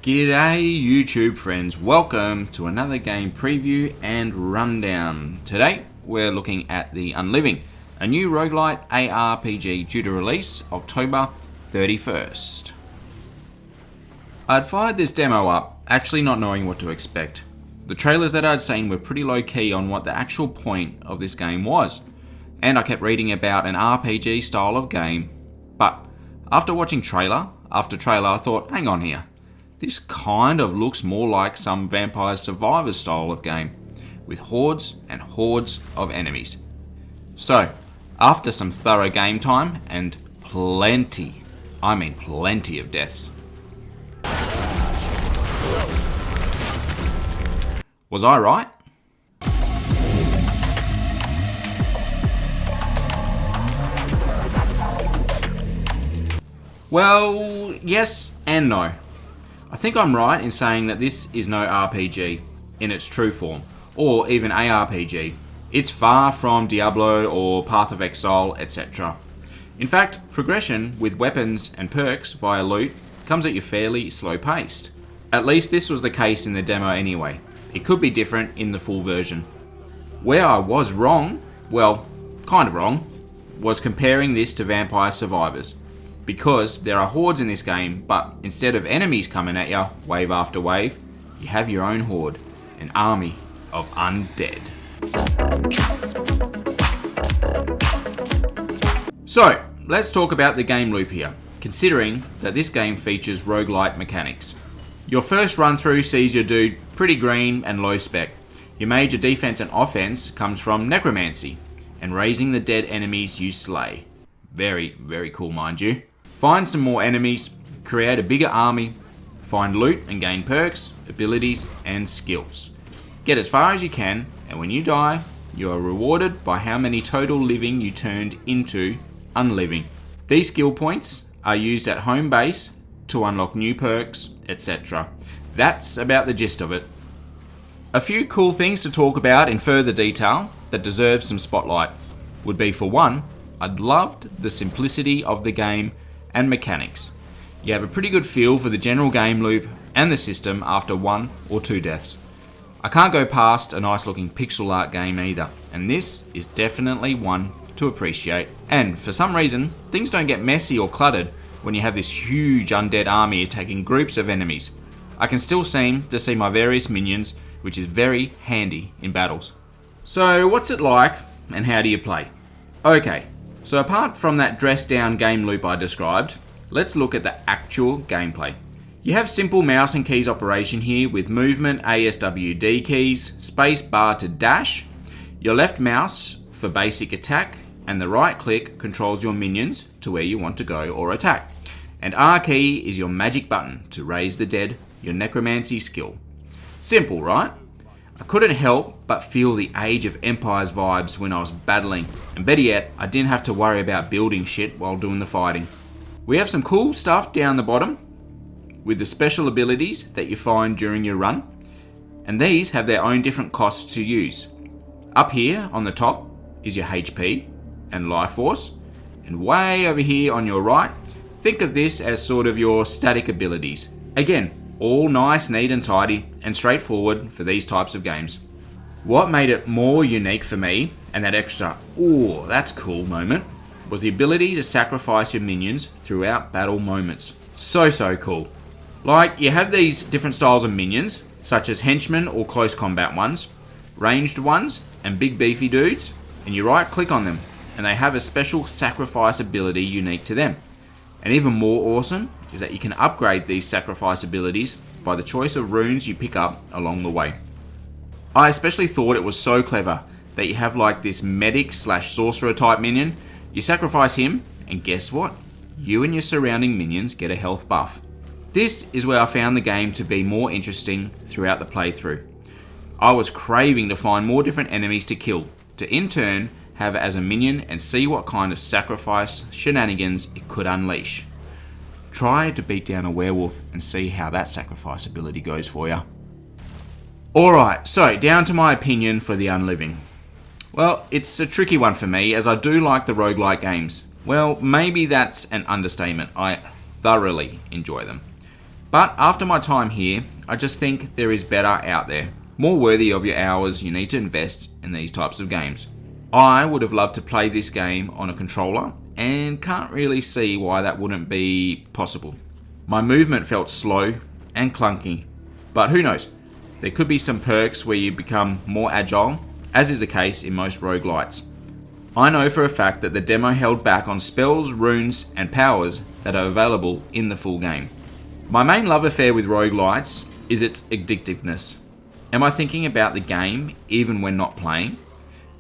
G'day YouTube friends, welcome to another game preview and rundown. Today we're looking at The Unliving, a new roguelite ARPG due to release October 31st. I'd fired this demo up, actually not knowing what to expect. The trailers that I'd seen were pretty low key on what the actual point of this game was, and I kept reading about an RPG style of game, but after watching trailer after trailer I thought, hang on here. This kind of looks more like some Vampire Survivors style of game, with hordes and hordes of enemies. So, after some thorough game time and plenty of deaths. Was I right? Well, yes and no. I think I'm right in saying that this is no RPG in its true form, or even ARPG. It's far from Diablo or Path of Exile, etc. In fact, progression with weapons and perks via loot comes at you fairly slow paced. At least this was the case in the demo anyway. It could be different in the full version. Where I was wrong, well, kind of wrong, was comparing this to Vampire Survivors. Because there are hordes in this game, but instead of enemies coming at you wave after wave, you have your own horde, an army of undead. So, let's talk about the game loop here, considering that this game features roguelite mechanics. Your first run through sees your dude pretty green and low spec. Your major defense and offense comes from necromancy, and raising the dead enemies you slay. Very, very cool, mind you. Find some more enemies, create a bigger army, find loot and gain perks, abilities and skills. Get as far as you can, and when you die, you are rewarded by how many total living you turned into unliving. These skill points are used at home base to unlock new perks, etc. That's about the gist of it. A few cool things to talk about in further detail that deserve some spotlight would be, for one, I'd loved the simplicity of the game and mechanics. You have a pretty good feel for the general game loop and the system after one or two deaths. I can't go past a nice looking pixel art game either, and this is definitely one to appreciate. And for some reason, things don't get messy or cluttered when you have this huge undead army attacking groups of enemies. I can still seem to see my various minions, which is very handy in battles. So what's it like and how do you play? Okay. So apart from that dressed down game loop I described, let's look at the actual gameplay. You have simple mouse and keys operation here with movement, ASWD keys, space bar to dash, your left mouse for basic attack, and the right click controls your minions to where you want to go or attack. And R key is your magic button to raise the dead, your necromancy skill. Simple, right? I couldn't help but feel the Age of Empires vibes when I was battling, and better yet, I didn't have to worry about building shit while doing the fighting. We have some cool stuff down the bottom, with the special abilities that you find during your run, and these have their own different costs to use. Up here on the top is your HP and life force, and way over here on your right, think of this as sort of your static abilities. Again, all nice, neat and tidy and straightforward for these types of games. What made it more unique for me, and that extra, ooh, that's cool moment, was the ability to sacrifice your minions throughout battle moments. So cool. Like, you have these different styles of minions, such as henchmen or close combat ones, ranged ones, and big beefy dudes, and you right click on them, and they have a special sacrifice ability unique to them. And even more awesome is that you can upgrade these sacrifice abilities by the choice of runes you pick up along the way. I especially thought it was so clever that you have like this medic / sorcerer type minion, you sacrifice him, and guess what? You and your surrounding minions get a health buff. This is where I found the game to be more interesting throughout the playthrough. I was craving to find more different enemies to kill, to in turn have as a minion and see what kind of sacrifice shenanigans it could unleash. Try to beat down a werewolf and see how that sacrifice ability goes for you. Alright, so down to my opinion for The Unliving. Well, it's a tricky one for me as I do like the roguelike games. Well, maybe that's an understatement. I thoroughly enjoy them. But after my time here, I just think there is better out there, more worthy of your hours you need to invest in these types of games. I would have loved to play this game on a controller and can't really see why that wouldn't be possible. My movement felt slow and clunky, but who knows? There could be some perks where you become more agile, as is the case in most roguelites. I know for a fact that the demo held back on spells, runes, and powers that are available in the full game. My main love affair with roguelites is its addictiveness. Am I thinking about the game even when not playing?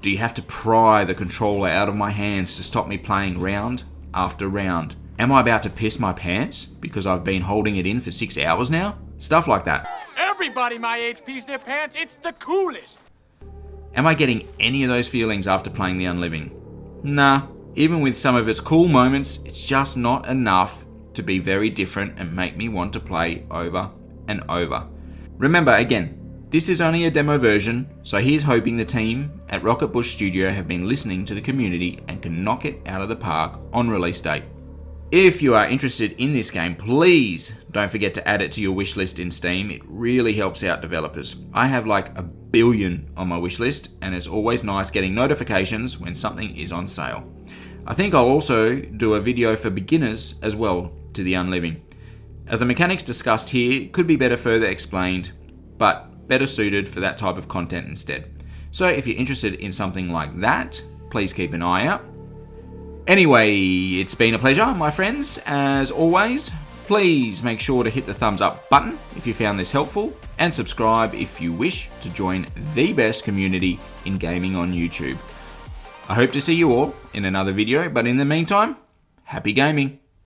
Do you have to pry the controller out of my hands to stop me playing round after round? Am I about to piss my pants because I've been holding it in for 6 hours now? Stuff like that. Everybody my age pees their pants, it's the coolest! Am I getting any of those feelings after playing The Unliving? Nah, even with some of its cool moments, it's just not enough to be very different and make me want to play over and over. Remember, again, this is only a demo version, so here's hoping the team at Rocket Bush Studio have been listening to the community and can knock it out of the park on release date. If you are interested in this game, please don't forget to add it to your wish list in Steam. It really helps out developers. I have like 1 billion on my wish list, and it's always nice getting notifications when something is on sale. I think I'll also do a video for beginners as well to The Unliving, as the mechanics discussed here could be better further explained, but better suited for that type of content instead. So if you're interested in something like that, please keep an eye out. Anyway, it's been a pleasure, my friends. As always, please make sure to hit the thumbs up button if you found this helpful, and subscribe if you wish to join the best community in gaming on YouTube. I hope to see you all in another video, but in the meantime, happy gaming.